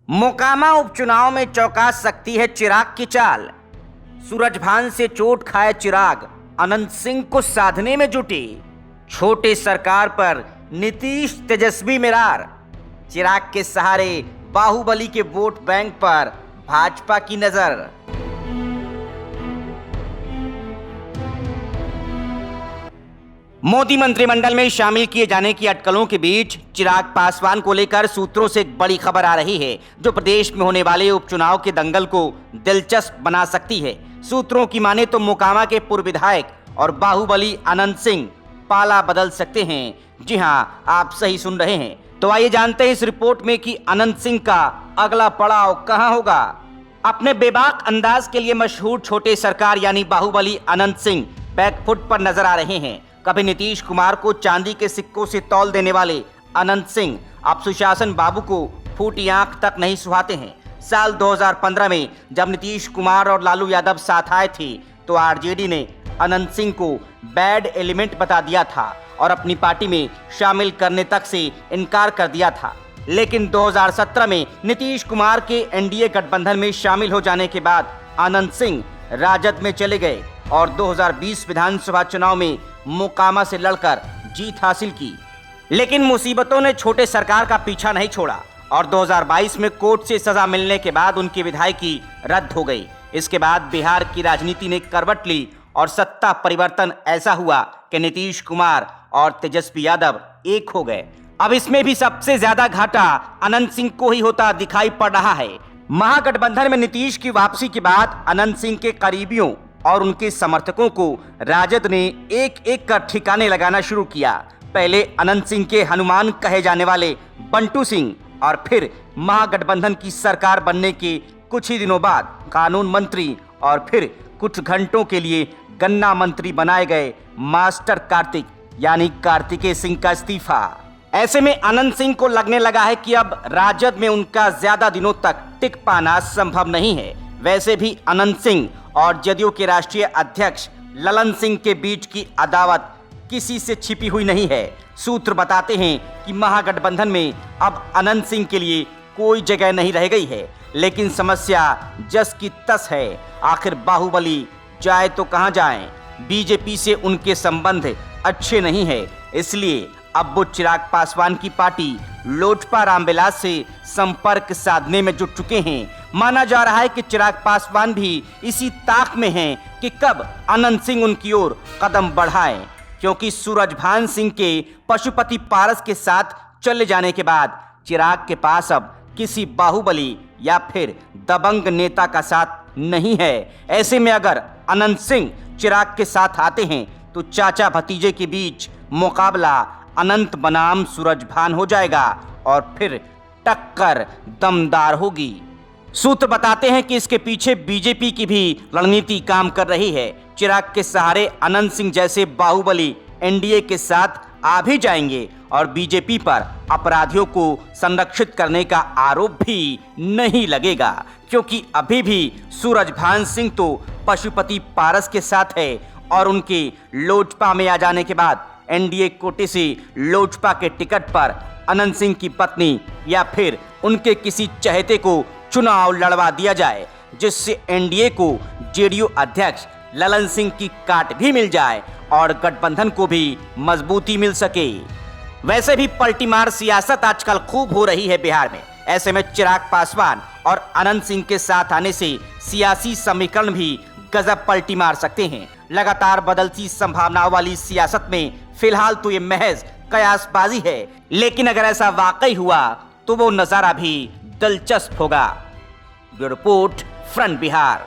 मोकामा उपचुनाव में चौंका सकती है चिराग की चाल। सूरजभान से चोट खाए चिराग अनंत सिंह को साधने में जुटी। छोटे सरकार पर नीतीश तेजस्वी में रार। चिराग के सहारे बाहुबली के वोट बैंक पर भाजपा की नजर। मोदी मंत्रिमंडल में शामिल किए जाने की अटकलों के बीच चिराग पासवान को लेकर सूत्रों से एक बड़ी खबर आ रही है, जो प्रदेश में होने वाले उपचुनाव के दंगल को दिलचस्प बना सकती है। सूत्रों की माने तो मोकामा के पूर्व विधायक और बाहुबली अनंत सिंह पाला बदल सकते हैं। जी हां, आप सही सुन रहे हैं। तो आइए जानते हैं इस रिपोर्ट में कि अनंत सिंह का अगला पड़ाव कहां होगा। अपने बेबाक अंदाज के लिए मशहूर छोटे सरकार यानी बाहुबली अनंत सिंह बैकफुट पर नजर आ रहे हैं। कभी नीतीश कुमार को चांदी के सिक्कों से तौल देने वाले अनंत सिंह अब सुशासन बाबू को फूटी आंख तक नहीं सुहाते हैं। साल 2015 में जब नीतीश कुमार और लालू यादव साथ आए थे तो आरजेडी ने अनंत सिंह को बैड एलिमेंट बता दिया था और अपनी पार्टी में शामिल करने तक से इनकार कर दिया था। लेकिन 2017 में नीतीश कुमार के एनडीए गठबंधन में शामिल हो जाने के बाद अनंत सिंह राजद में चले गए और 2020 विधानसभा चुनाव में मोकामा से लड़कर जीत हासिल की। लेकिन मुसीबतों ने छोटे सरकार का पीछा नहीं छोड़ा और 2022 में कोर्ट से सजा मिलने के बाद उनकी विधायकी रद्द हो गई। इसके बाद बिहार की राजनीति ने करवट ली और सत्ता परिवर्तन ऐसा हुआ कि नीतीश कुमार और तेजस्वी यादव एक हो गए। अब इसमें भी सबसे ज्यादा घाटा अनंत सिंह को ही होता दिखाई पड़ रहा है। महागठबंधन में नीतीश की वापसी के बाद अनंत सिंह के करीबियों और उनके समर्थकों को राजद ने एक एक कर ठिकाने लगाना शुरू किया। पहले अनंत सिंह के हनुमान कहे जाने वाले बंटू सिंह और फिर महागठबंधन की सरकार बनने के कुछ ही दिनों बाद कानून मंत्री और फिर कुछ घंटों के लिए गन्ना मंत्री बनाए गए मास्टर कार्तिक यानी कार्तिकेय सिंह का इस्तीफा। ऐसे में अनंत सिंह को लगने लगा है कि अब राजद में उनका ज्यादा दिनों तक टिक पाना संभव नहीं है। वैसे भी अनंत सिंह और जदयू के राष्ट्रीय अध्यक्ष ललन सिंह के बीच की अदावत किसी से छिपी हुई नहीं है। सूत्र बताते हैं कि महागठबंधन में अब अनंत सिंह के लिए कोई जगह नहीं रह गई है। लेकिन समस्या जस की तस है। आखिर बाहुबली जाए तो कहां जाएं? बीजेपी से उनके संबंध अच्छे नहीं है, इसलिए अब वो चिराग पासवान की पार्टी लोजपा रामविलास से संपर्क साधने में जुट चुके हैं। माना जा रहा है कि चिराग पासवान भी इसी ताक में हैं कि कब अनंत सिंह उनकी ओर कदम बढ़ाएं, क्योंकि सूरजभान सिंह के पशुपति पारस के साथ चले जाने के बाद चिराग के पास अब किसी बाहुबली या फिर दबंग नेता का साथ नहीं है। ऐसे में अगर अनंत सिंह चिराग के साथ आते हैं तो चाचा भतीजे के बीच मुकाबला अनंत बनाम सूरजभान हो जाएगा और फिर टक्कर दमदार होगी। सूत्र बताते हैं कि इसके पीछे बीजेपी की भी रणनीति काम कर रही है। चिराग के सहारे अनंत सिंह जैसे बाहुबली एनडीए के साथ आ भी जाएंगे और बीजेपी पर अपराधियों को संरक्षित करने का आरोप भी नहीं लगेगा, क्योंकि अभी भी सूरजभान सिंह तो पशुपति पारस के साथ है और उनके लोजपा में आ जाने के बाद एनडीए कोटे से लोजपा के टिकट पर अनंत सिंह की पत्नी या फिर उनके किसी चहेते को चुनाव लड़वा दिया जाए, जिससे एनडीए को जेडीयू अध्यक्ष ललन सिंह की काट भी मिल जाए और गठबंधन को भी मजबूती मिल सके। वैसे भी पलटीमार सियासत आजकल खूब हो रही है बिहार में। ऐसे में चिराग पासवान और अनंत सिंह के साथ आने से सियासी समीकरण भी गजब पलटी मार सकते हैं। लगातार बदलती संभावनाओं वाली सियासत में फिलहाल तो ये महज कयासबाजी है, लेकिन अगर ऐसा वाकई हुआ तो वो नजारा भी दिलचस्प होगा। Bureau report, front Bihar.